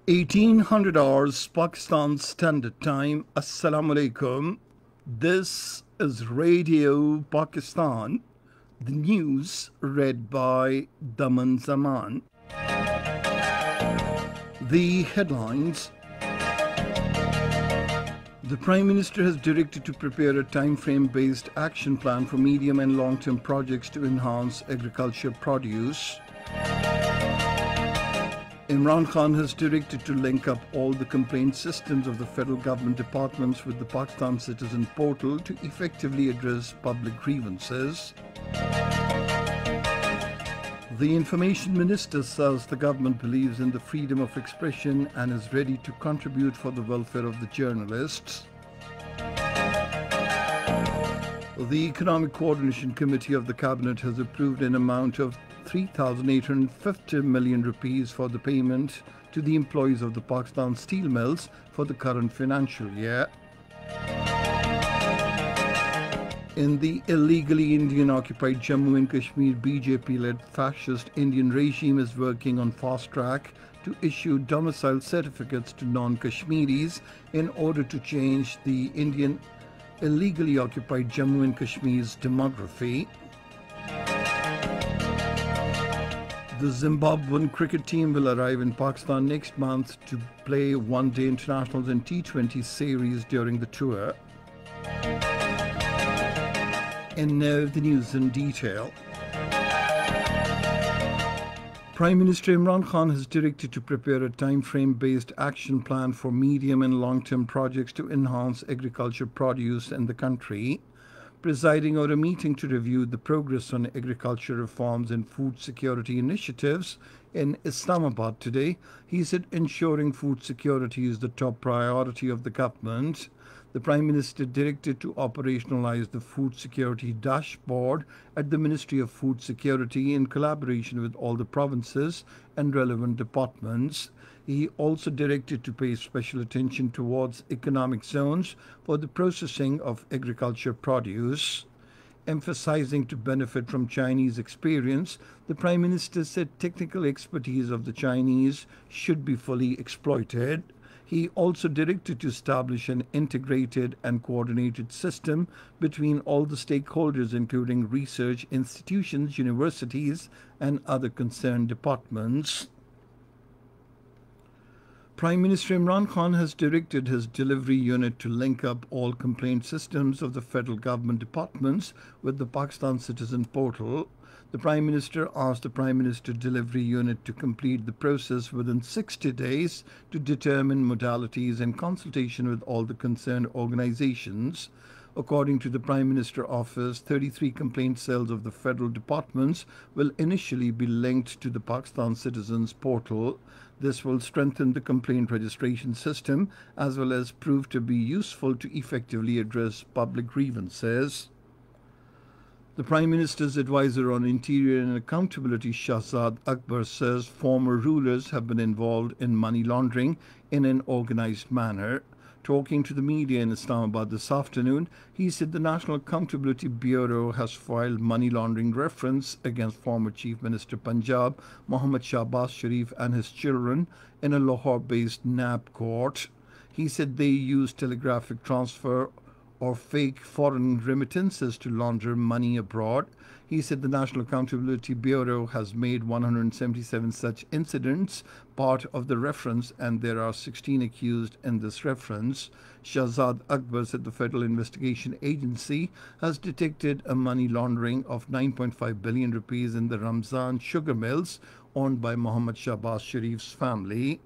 1800 hours Pakistan Standard Time. Assalamu alaikum. This is Radio Pakistan. The news read by Daman Zaman. The headlines. The Prime Minister has directed to prepare a time-frame-based action plan for medium and long-term projects to enhance agriculture produce. Imran Khan has directed to link up all the complaint systems of the federal government departments with the Pakistan Citizen Portal to effectively address public grievances. The Information Minister says the government believes in the freedom of expression and is ready to contribute for the welfare of the journalists. The Economic Coordination Committee of the Cabinet has approved an amount of 3,850 million rupees for the payment to the employees of the Pakistan steel mills for the current financial year. In the illegally Indian-occupied Jammu and Kashmir, BJP-led fascist Indian regime is working on fast track to issue domicile certificates to non-Kashmiris in order to change the Indian illegally occupied Jammu and Kashmir's demography. The Zimbabwean cricket team will arrive in Pakistan next month to play one-day internationals and T20 series during the tour. And now the news in detail. Prime Minister Imran Khan has directed to prepare a time-frame-based action plan for medium and long-term projects to enhance agriculture produce in the country. Presiding over a meeting to review the progress on agriculture reforms and food security initiatives in Islamabad today, he said ensuring food security is the top priority of the government. The Prime Minister directed to operationalize the food security dashboard at the Ministry of Food Security in collaboration with all the provinces and relevant departments. He also directed to pay special attention towards economic zones for the processing of agriculture produce. Emphasizing to benefit from Chinese experience, the Prime Minister said technical expertise of the Chinese should be fully exploited. He also directed to establish an integrated and coordinated system between all the stakeholders, including research institutions, universities, and other concerned departments. Prime Minister Imran Khan has directed his delivery unit to link up all complaint systems of the federal government departments with the Pakistan Citizen Portal. The Prime Minister asked the Prime Minister Delivery Unit to complete the process within 60 days to determine modalities in consultation with all the concerned organizations. According to the Prime Minister Office, 33 complaint cells of the federal departments will initially be linked to the Pakistan Citizens Portal. This will strengthen the complaint registration system as well as prove to be useful to effectively address public grievances. The Prime Minister's advisor on Interior and Accountability, Shahzad Akbar, says former rulers have been involved in money laundering in an organized manner. Talking to the media in Islamabad this afternoon, he said the National Accountability Bureau has filed money laundering reference against former Chief Minister Punjab, Mohammad Shahbaz Sharif, and his children in a Lahore-based NAB court. He said they used telegraphic transfer or fake foreign remittances to launder money abroad. He said the National Accountability Bureau has made 177 such incidents part of the reference, and there are 16 accused in this reference. Shahzad Akbar said the Federal Investigation Agency has detected a money laundering of 9.5 billion rupees in the Ramzan sugar mills owned by Mohammad Shahbaz Sharif's family.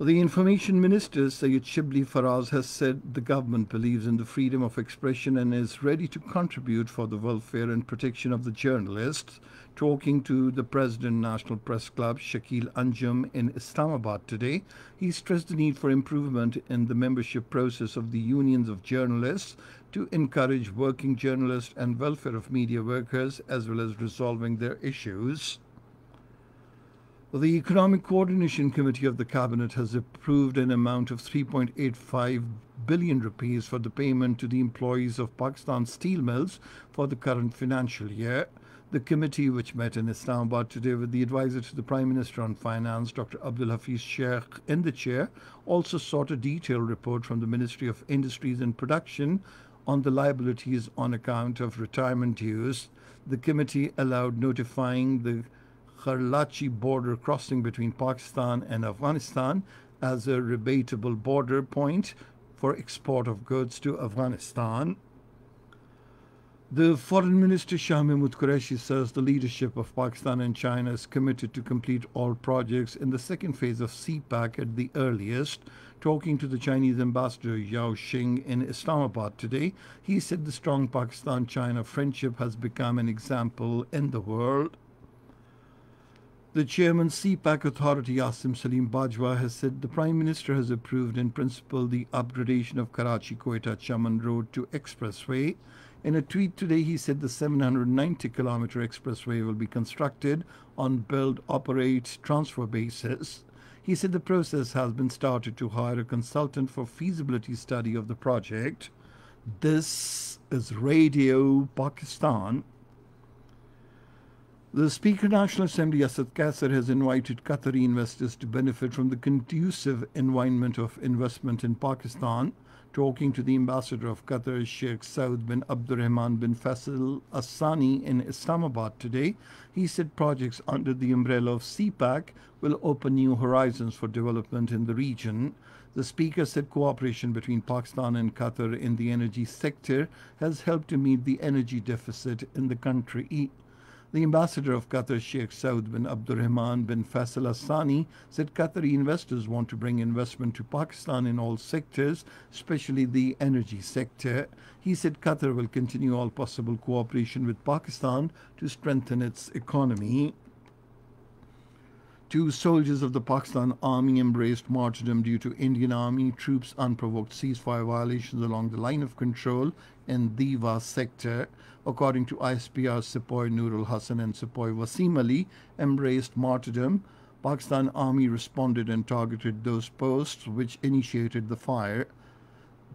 The Information Minister, Syed Shibli Faraz, has said the government believes in the freedom of expression and is ready to contribute for the welfare and protection of the journalists. Talking to the President National Press Club, Shakil Anjum, in Islamabad today, he stressed the need for improvement in the membership process of the unions of journalists to encourage working journalists and welfare of media workers as well as resolving their issues. The Economic Coordination Committee of the Cabinet has approved an amount of 3.85 billion rupees for the payment to the employees of Pakistan steel mills for the current financial year. The committee, which met in Islamabad today with the advisor to the Prime Minister on Finance, Dr. Abdul Hafiz Sheikh, in the chair, also sought a detailed report from the Ministry of Industries and Production on the liabilities on account of retirement dues. The committee allowed notifying the Kharlachi border crossing between Pakistan and Afghanistan as a rebatable border point for export of goods to Afghanistan. The Foreign Minister Shah Mahmood Qureshi says the leadership of Pakistan and China is committed to complete all projects in the second phase of CPAC at the earliest. Talking to the Chinese ambassador Yao Xing in Islamabad today, he said the strong Pakistan-China friendship has become an example in the world. The chairman CPAC Authority Asim Salim Bajwa has said the Prime Minister has approved in principle the upgradation of Karachi-Quetta Chaman Road to expressway. In a tweet today, he said the 790-kilometer expressway will be constructed on build, operate, transfer basis. He said the process has been started to hire a consultant for feasibility study of the project. This is Radio Pakistan. The Speaker of the National Assembly, Asad Kassar, has invited Qatari investors to benefit from the conducive environment of investment in Pakistan. Talking to the ambassador of Qatar, Sheikh Saud bin Abdurrahman bin Faisal Asani in Islamabad today, he said projects under the umbrella of CPAC will open new horizons for development in the region. The speaker said cooperation between Pakistan and Qatar in the energy sector has helped to meet the energy deficit in the country. The ambassador of Qatar, Sheikh Saud bin Abdurrahman bin Faisal Asani, said Qatari investors want to bring investment to Pakistan in all sectors, especially the energy sector. He said Qatar will continue all possible cooperation with Pakistan to strengthen its economy. 2 soldiers of the Pakistan Army embraced martyrdom due to Indian Army troops' unprovoked ceasefire violations along the line of control in Diva sector. According to ISPR, Sepoy Nurul Hassan and Sepoy Wasim Ali embraced martyrdom. Pakistan Army responded and targeted those posts which initiated the fire.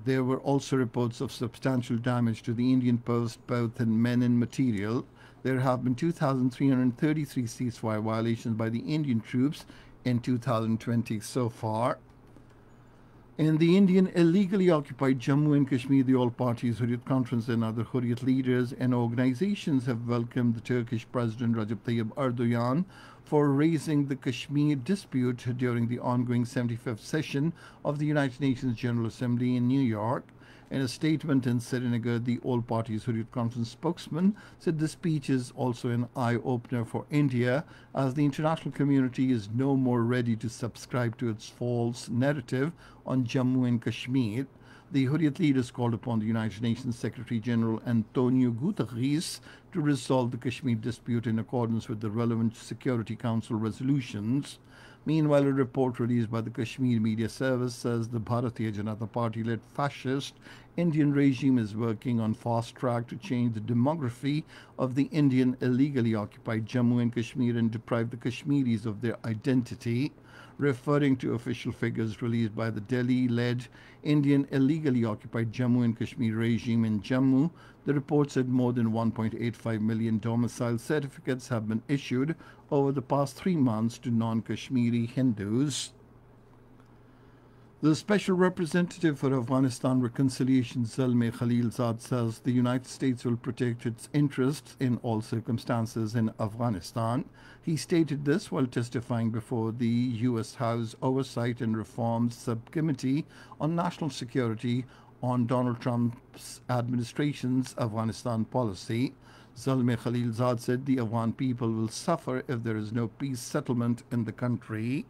There were also reports of substantial damage to the Indian post, both in men and material. There have been 2,333 ceasefire violations by the Indian troops in 2020 so far. In the Indian illegally occupied Jammu and Kashmir, the All Parties Hurriyat Conference and other Hurriyat leaders and organizations have welcomed the Turkish President Recep Tayyip Erdogan for raising the Kashmir dispute during the ongoing 75th session of the United Nations General Assembly in New York. In a statement in Srinagar, the All Parties Hurriyat Conference spokesman said the speech is also an eye-opener for India, as the international community is no more ready to subscribe to its false narrative on Jammu and Kashmir. The Hurriyat leaders called upon the United Nations Secretary General Antonio Guterres to resolve the Kashmir dispute in accordance with the relevant Security Council resolutions. Meanwhile, a report released by the Kashmir Media Service says the Bharatiya Janata Party-led fascist Indian regime is working on fast track to change the demography of the Indian illegally occupied Jammu and Kashmir and deprive the Kashmiris of their identity. Referring to official figures released by the Delhi-led Indian illegally occupied Jammu and Kashmir regime in Jammu, the report said more than 1.85 million domicile certificates have been issued over the past 3 months to non-Kashmiri Hindus. The Special Representative for Afghanistan Reconciliation, Zalmay Khalilzad, says the United States will protect its interests in all circumstances in Afghanistan. He stated this while testifying before the U.S. House Oversight and Reforms Subcommittee on National Security on Donald Trump's administration's Afghanistan policy. Zalmay Khalilzad said the Afghan people will suffer if there is no peace settlement in the country.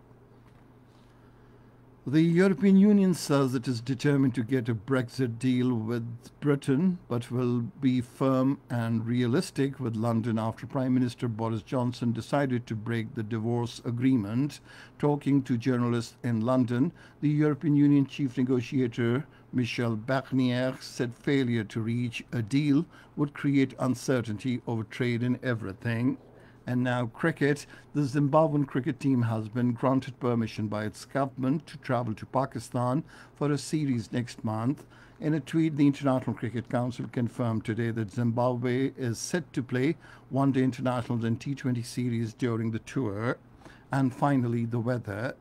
The European Union says it is determined to get a Brexit deal with Britain, but will be firm and realistic with London after Prime Minister Boris Johnson decided to break the divorce agreement. Talking to journalists in London, the European Union chief negotiator Michel Barnier said failure to reach a deal would create uncertainty over trade and everything. And now cricket. The Zimbabwean cricket team has been granted permission by its government to travel to Pakistan for a series next month. In a tweet, the International Cricket Council confirmed today that Zimbabwe is set to play one-day internationals and T20 series during the tour. And finally, the weather.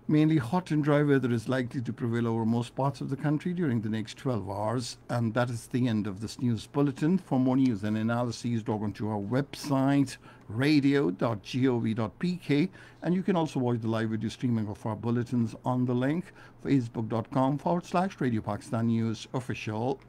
Mainly hot and dry weather is likely to prevail over most parts of the country during the next 12 hours. And that is the end of this news bulletin. For more news and analyses, log on to our website, radio.gov.pk. And you can also watch the live video streaming of our bulletins on the link facebook.com/Radio Pakistan News Official.